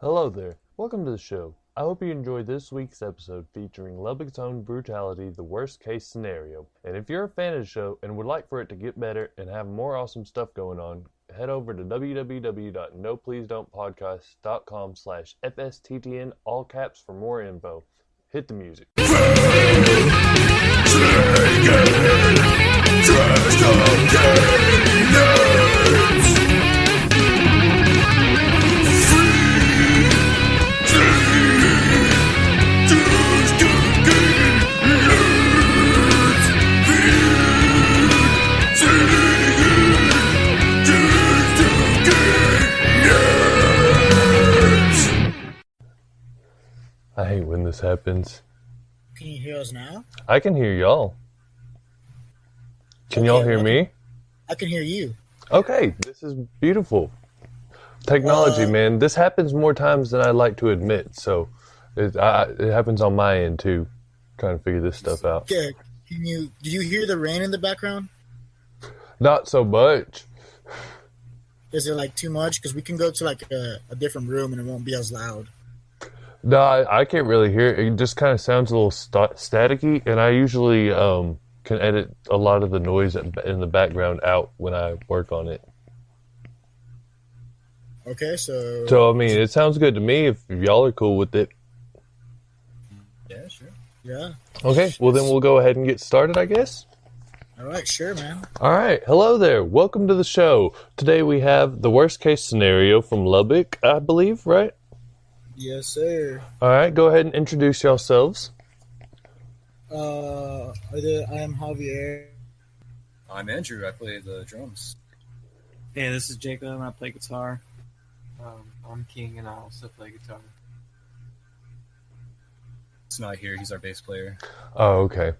Hello there. Welcome to the show. I hope you enjoyed this week's episode featuring Lubbock's own Brutality, the worst case scenario. And if you're a fan of the show and would like for it to get better and have more awesome stuff going on, head over to www.nopleasedon'tpodcast.com/FSTTN, all caps, for more info. Hit the music. I hate when this happens. Can you hear us now? I can hear y'all. Can y'all hear me? I can hear you. Okay, this is beautiful. Technology, man. This happens more times than I like to admit, so it happens on my end too, trying to figure this stuff out. Okay. Did you hear the rain in the background? Not so much. Is it like too much? Because we can go to like a different room and it won't be as loud. No, I can't really hear it. It just kind of sounds a little staticky, and I usually can edit a lot of the noise in the background out when I work on it. Okay, so... So, I mean, it sounds good to me if y'all are cool with it. Yeah, sure. Yeah. Okay, well then we'll go ahead and get started, I guess. All right, sure, man. All right, hello there. Welcome to the show. Today we have the worst case scenario from Lubbock, I believe, right? Yes, sir. All right, go ahead and introduce yourselves. I am Javier. I'm Andrew. I play the drums. Hey, this is Jacob, and I play guitar. I'm King, and I also play guitar. It's not here. He's our bass player. Oh, okay.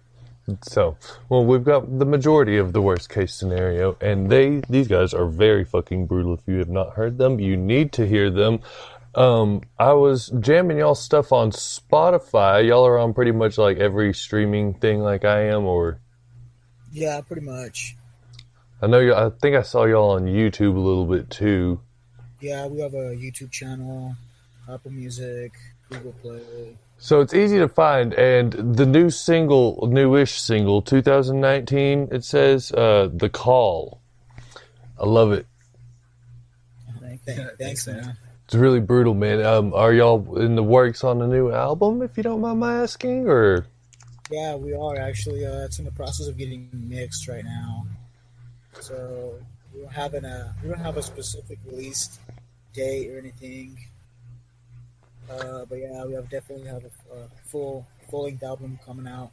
So, well, we've got the majority of the worst case scenario, and these guys are very fucking brutal. If you have not heard them, you need to hear them. I was jamming y'all stuff on Spotify. Y'all are on pretty much like every streaming thing like I am, or? Yeah, pretty much. I think I saw y'all on YouTube a little bit too. Yeah, we have a YouTube channel, Apple Music, Google Play. So it's easy to find, and the newish single, 2019, it says, The Call. I love it. Thanks, man. It's really brutal, man. Are y'all in the works on a new album, if you don't mind my asking, or? Yeah, we are actually. It's in the process of getting mixed right now. So we don't have a specific release date or anything. But yeah, we definitely have a full-length album coming out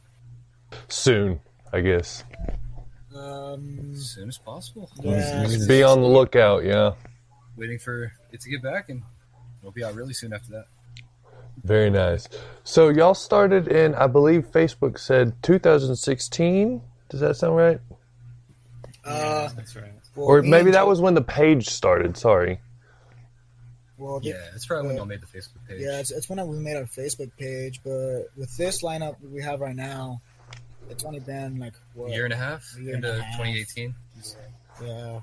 Soon, I guess. As soon as possible. Yeah. Just be on the lookout, yeah. Waiting for it to get back, and it'll be out really soon after that. Very nice. So y'all started in, I believe Facebook said 2016. Does that sound right? That's right. Well, Or maybe that was when the page started. Sorry. Well, Yeah, it's probably when y'all made the Facebook page. yeah, it's when we made our Facebook page. But with this lineup we have right now, it's only been like what, A year and a half A year into and a half. 2018. Yeah.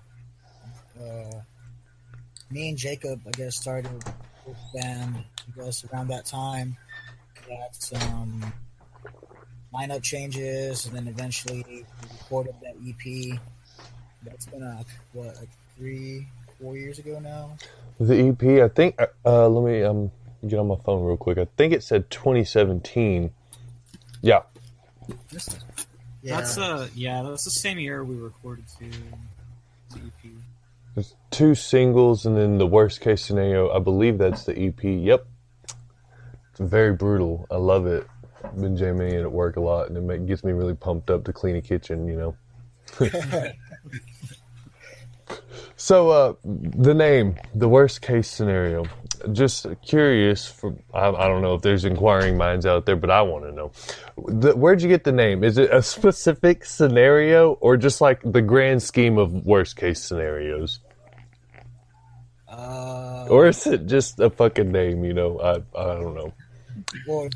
Me and Jacob, I guess, started with the band, I guess, around that time. Got some lineup changes, and then eventually we recorded that EP. That's been, like 3-4 years ago now? The EP, I think, let me get on my phone real quick. I think it said 2017. Yeah. Yeah. That's the same year we recorded the EP. There's 2 singles, and then the worst case scenario, I believe that's the EP. Yep. It's very brutal. I love it. I've been jamming it at work a lot, and it gets me really pumped up to clean a kitchen, you know. So, the name, the worst case scenario. Just curious, I don't know if there's inquiring minds out there, but I want to know. Where'd you get the name? Is it a specific scenario, or just like the grand scheme of worst case scenarios? Or is it just a fucking name, you know? I don't know. Well,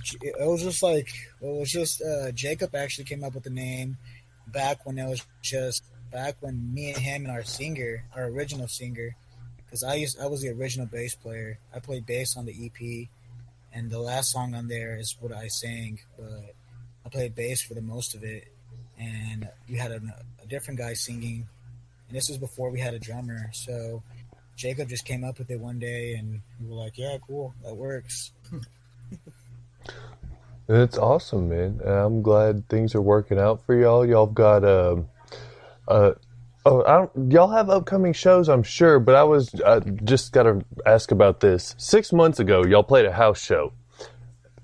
Jacob actually came up with the name back when me and him and our original singer, because I was the original bass player. I played bass on the EP, and the last song on there is what I sang, but I played bass for the most of it, and we had a different guy singing, and this was before we had a drummer. So Jacob just came up with it one day, and we were like, "Yeah, cool, that works." It's awesome, man. I'm glad things are working out for y'all. Y'all got y'all have upcoming shows, I'm sure, but I just gotta ask about this. 6 months ago, y'all played a house show.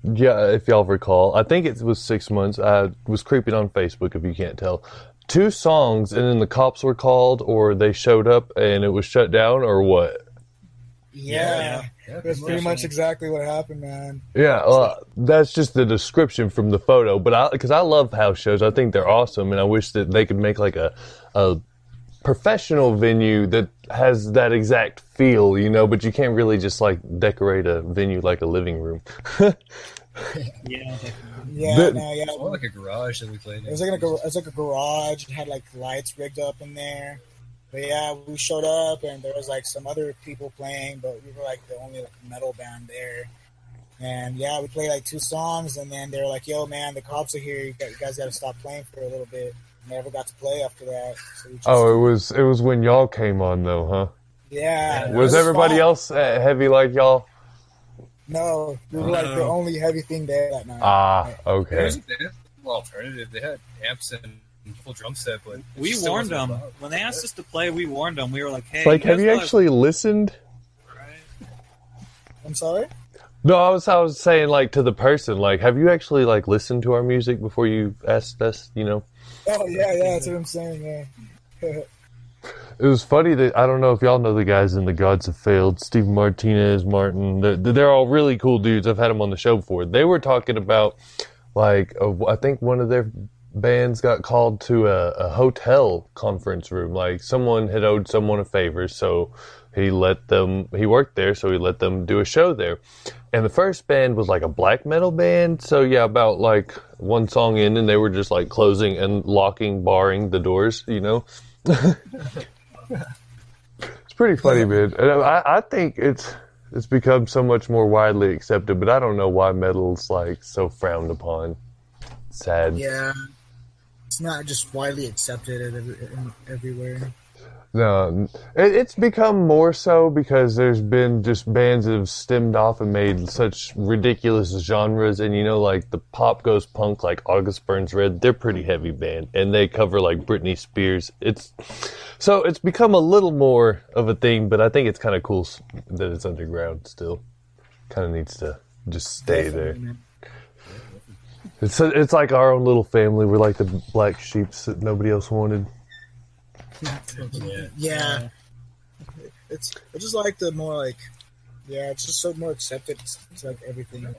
Yeah, if y'all recall, I think it was 6 months. I was creeping on Facebook, if you can't tell. 2 songs, and then the cops were called, or they showed up and it was shut down, or what? Yeah, that's pretty much exactly what happened, man. Yeah, that's just the description from the photo. But because I love house shows, I think they're awesome, and I wish that they could make like a professional venue that has that exact feel, you know. But you can't really just like decorate a venue like a living room. Yeah, definitely. Yeah, It's more like a garage that we played in. It was like a garage. It had like lights rigged up in there. But yeah, we showed up and there was like some other people playing, but we were like the only like metal band there. And yeah, we played like 2 songs, and then they were like, "Yo, man, the cops are here. You guys got to stop playing for a little bit." Never got to play after that. So we just, It was when y'all came on though, huh? Yeah. Was it everybody fun. else heavy like y'all? No, we were like the only heavy thing there that night. Ah, okay. They had alternative. They had amps and full drum set, but We warned them when they asked us to play. We warned them. We were like, "Hey, Like, have guys you realize- actually listened? Right? I'm sorry? No, I was saying like to the person, like, have you actually like listened to our music before you asked us? You know, Oh, yeah, that's what I'm saying, yeah. it was funny that I don't know if y'all know the guys in the Gods Have Failed, Steve Martinez, Martin. They're all really cool dudes. I've had them on the show before. They were talking about like I think one of their bands got called to a hotel conference room. Like someone had owed someone a favor, so he worked there, so he let them do a show there. And the first band was like a black metal band. So yeah, about like 1 song in, and they were just like closing and locking, barring the doors, you know? It's pretty funny, man. And I think it's become so much more widely accepted, but I don't know why metal's like so frowned upon. Sad. Yeah. It's not just widely accepted everywhere. No, it's become more so because there's been just bands that have stemmed off and made such ridiculous genres, and you know, like the pop goes punk, like August Burns Red, they're pretty heavy band, and they cover like Britney Spears. It's become a little more of a thing, but I think it's kind of cool that it's underground still. Kind of needs to just stay there. It's like our own little family. We're like the black sheep that nobody else wanted. Yeah. It's just like the more like, yeah, it's just so more accepted. It's like everything.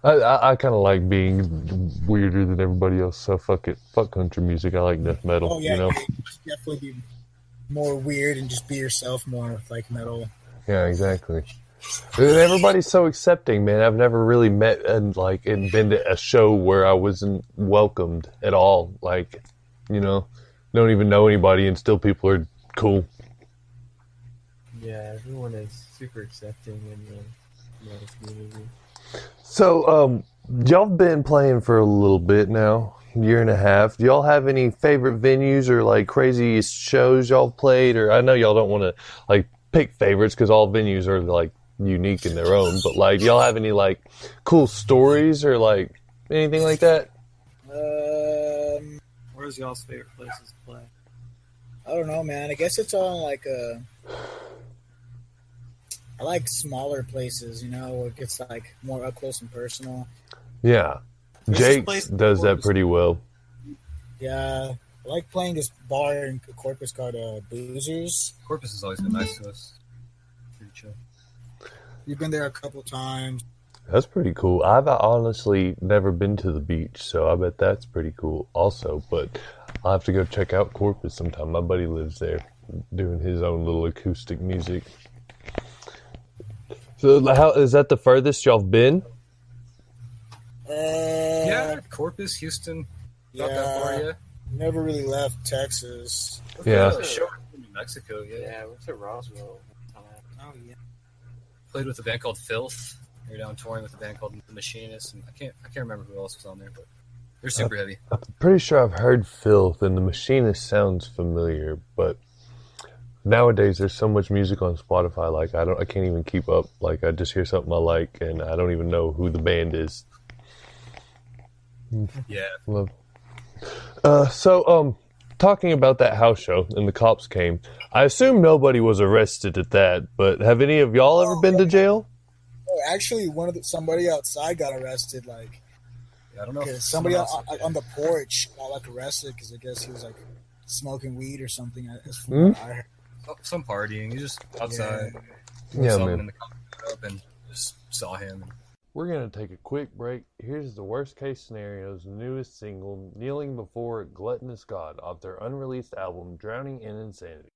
I kind of like being weirder than everybody else, so fuck it. Fuck country music. I like death metal, Oh yeah, you know? definitely be more weird and just be yourself more with like metal. Yeah, exactly. Everybody's so accepting, man. I've never really met and been to a show where I wasn't welcomed at all. Like, you know, don't even know anybody, and still people are cool. Yeah, everyone is super accepting in the metal community. So, y'all been playing for a little bit now, year and a half. Do y'all have any favorite venues or like crazy shows y'all played? Or I know y'all don't want to like pick favorites because all venues are like unique in their own. But like, do y'all have any like cool stories or like anything like that? Where's y'all's favorite places to play? I don't know, man. I guess it's all like I like smaller places, you know, where it gets like more up close and personal. Yeah, There's Jake this place- does that pretty well. Yeah, I like playing this bar in Corpus called Boozers. Corpus has always been nice to us. Pretty chill. You've been there a couple times. That's pretty cool. I've honestly never been to the beach, so I bet that's pretty cool also. But I'll have to go check out Corpus sometime. My buddy lives there doing his own little acoustic music. So how is that the furthest y'all been? Yeah, Corpus, Houston, not that far yet. Never really left Texas. Yeah. There's a show in Mexico, yeah. Yeah, I went to Roswell one time. Oh yeah. Played with a band called Filth. They were down touring with a band called The Machinists, and I can't remember who else was on there, but they're super heavy. I'm pretty sure I've heard Filth, and The Machinist sounds familiar, but nowadays there's so much music on Spotify, like I can't even keep up. Like I just hear something I like, and I don't even know who the band is. Yeah. Love. Talking about that house show and the cops came, I assume nobody was arrested at that, but have any of y'all ever been to jail? Oh, actually, somebody outside got arrested. Like, I don't know. If somebody someone else- on the porch got like arrested because I guess he was like smoking weed or something. As from what I heard. some partying. He just outside. Yeah, Saw him man. and the cops showed up and just saw him. We're going to take a quick break. Here's the Worst Case Scenario's newest single, Kneeling Before Gluttonous God, off their unreleased album, Drowning in Insanity.